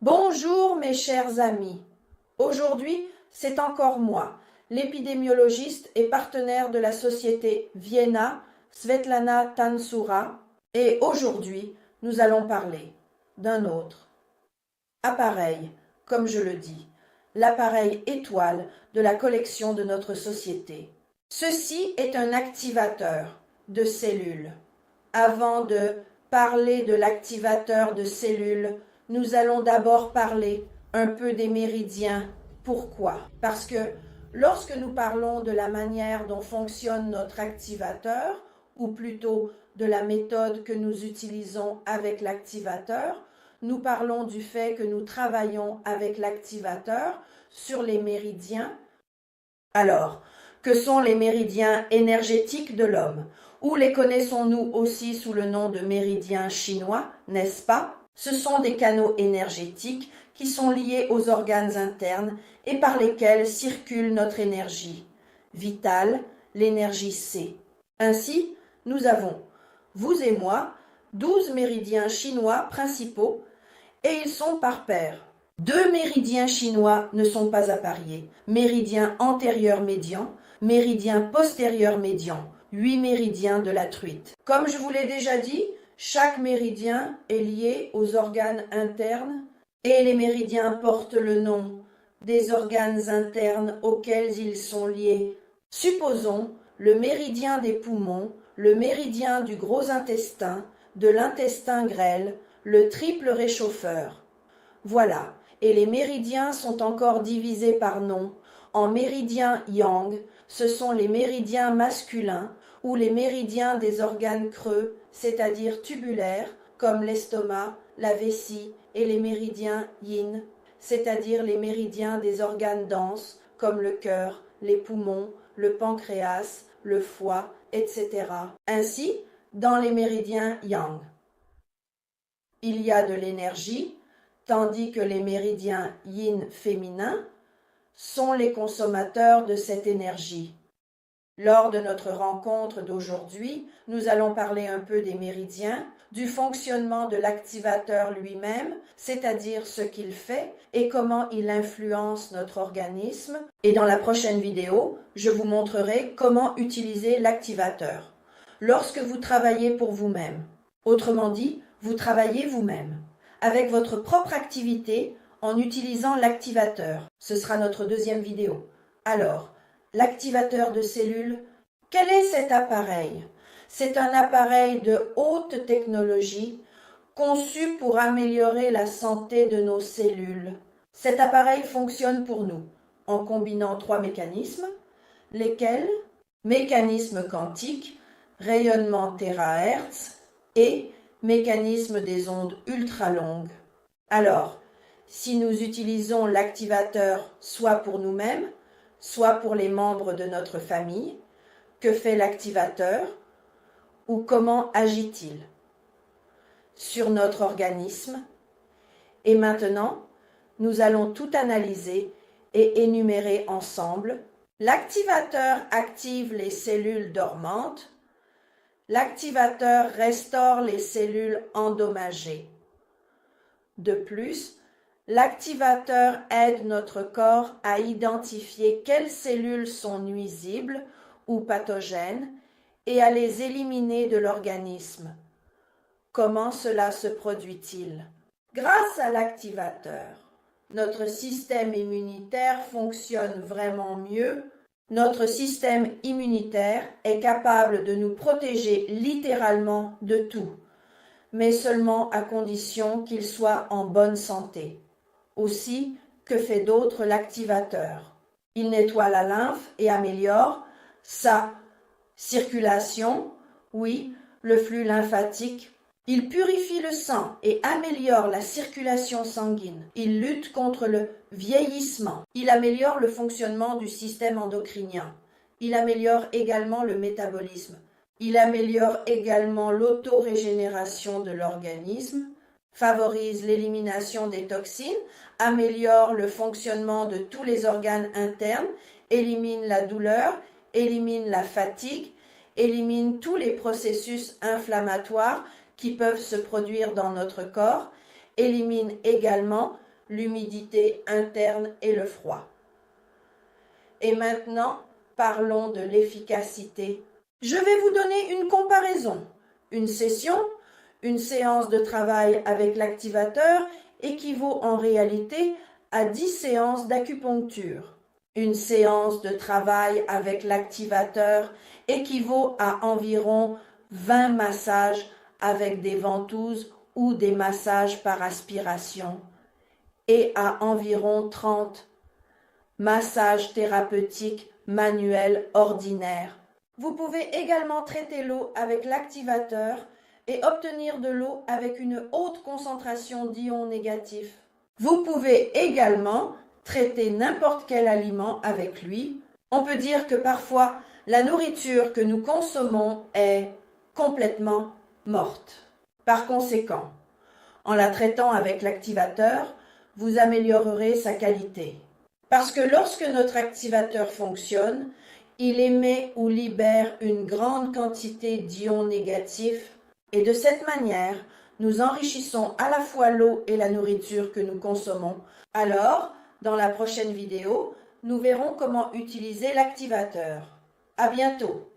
Bonjour mes chers amis. Aujourd'hui, c'est encore moi, l'épidémiologiste et partenaire de la société Vienna, Svetlana Tansoura, et aujourd'hui, nous allons parler d'un autre appareil, comme je le dis, l'appareil étoile de la collection de notre société. Ceci est un activateur de cellules. Avant de parler de l'activateur de cellules, nous allons d'abord parler un peu des méridiens. Pourquoi? Parce que lorsque nous parlons de la manière dont fonctionne notre activateur, ou plutôt de la méthode que nous utilisons avec l'activateur, nous parlons du fait que nous travaillons avec l'activateur sur les méridiens. Alors, que sont les méridiens énergétiques de l'homme? Ou les connaissons-nous aussi sous le nom de méridiens chinois, n'est-ce pas? Ce sont des canaux énergétiques qui sont liés aux organes internes et par lesquels circule notre énergie vitale, l'énergie C. Ainsi, nous avons, vous et moi, 12 méridiens chinois principaux et ils sont par paires. 2 méridiens chinois ne sont pas à parier. Méridien antérieur médian, méridien postérieur médian. 8 méridiens de la truite. Comme je vous l'ai déjà dit, chaque méridien est lié aux organes internes et les méridiens portent le nom des organes internes auxquels ils sont liés. Supposons le méridien des poumons, le méridien du gros intestin, de l'intestin grêle, le triple réchauffeur. Voilà, et les méridiens sont encore divisés par nom. En méridiens yang, ce sont les méridiens masculins ou les méridiens des organes creux, c'est-à-dire tubulaires, comme l'estomac, la vessie, et les méridiens yin, c'est-à-dire les méridiens des organes denses, comme le cœur, les poumons, le pancréas, le foie, etc. Ainsi, dans les méridiens yang, il y a de l'énergie, tandis que les méridiens yin féminins sont les consommateurs de cette énergie. Lors de notre rencontre d'aujourd'hui, nous allons parler un peu des méridiens, du fonctionnement de l'activateur lui-même, c'est-à-dire ce qu'il fait et comment il influence notre organisme. Et dans la prochaine vidéo, je vous montrerai comment utiliser l'activateur lorsque vous travaillez pour vous-même. Autrement dit, vous travaillez vous-même, avec votre propre activité en utilisant l'activateur. Ce sera notre deuxième vidéo. Alors, l'activateur de cellules, quel est cet appareil? C'est un appareil de haute technologie conçu pour améliorer la santé de nos cellules. Cet appareil fonctionne pour nous en combinant 3 mécanismes, lesquels mécanisme quantique, rayonnement térahertz et mécanisme des ondes ultra longues. Alors, si nous utilisons l'activateur soit pour nous-mêmes, soit pour les membres de notre famille, que fait l'activateur ou comment agit-il sur notre organisme? Et maintenant, nous allons tout analyser et énumérer ensemble. L'activateur active les cellules dormantes. L'activateur restaure les cellules endommagées. De plus, l'activateur aide notre corps à identifier quelles cellules sont nuisibles ou pathogènes et à les éliminer de l'organisme. Comment cela se produit-il? Grâce à l'activateur, notre système immunitaire fonctionne vraiment mieux. Notre système immunitaire est capable de nous protéger littéralement de tout, mais seulement à condition qu'il soit en bonne santé. Aussi, que fait d'autre l'activateur? Il nettoie la lymphe et améliore sa circulation, oui, le flux lymphatique. Il purifie le sang et améliore la circulation sanguine. Il lutte contre le vieillissement. Il améliore le fonctionnement du système endocrinien. Il améliore également le métabolisme. Il améliore également l'autorégénération de l'organisme, favorise l'élimination des toxines, améliore le fonctionnement de tous les organes internes, élimine la douleur, élimine la fatigue, élimine tous les processus inflammatoires qui peuvent se produire dans notre corps, élimine également l'humidité interne et le froid. Et maintenant, parlons de l'efficacité. Je vais vous donner une comparaison. Une session, une séance de travail avec l'activateur équivaut en réalité à 10 séances d'acupuncture. Une séance de travail avec l'activateur équivaut à environ 20 massages avec des ventouses ou des massages par aspiration et à environ 30 massages thérapeutiques manuels ordinaires. Vous pouvez également traiter l'eau avec l'activateur et obtenir de l'eau avec une haute concentration d'ions négatifs. Vous pouvez également traiter n'importe quel aliment avec lui. On peut dire que parfois, la nourriture que nous consommons est complètement morte. Par conséquent, en la traitant avec l'activateur, vous améliorerez sa qualité. Parce que lorsque notre activateur fonctionne, il émet ou libère une grande quantité d'ions négatifs et de cette manière, nous enrichissons à la fois l'eau et la nourriture que nous consommons. Alors, dans la prochaine vidéo, nous verrons comment utiliser l'activateur. À bientôt!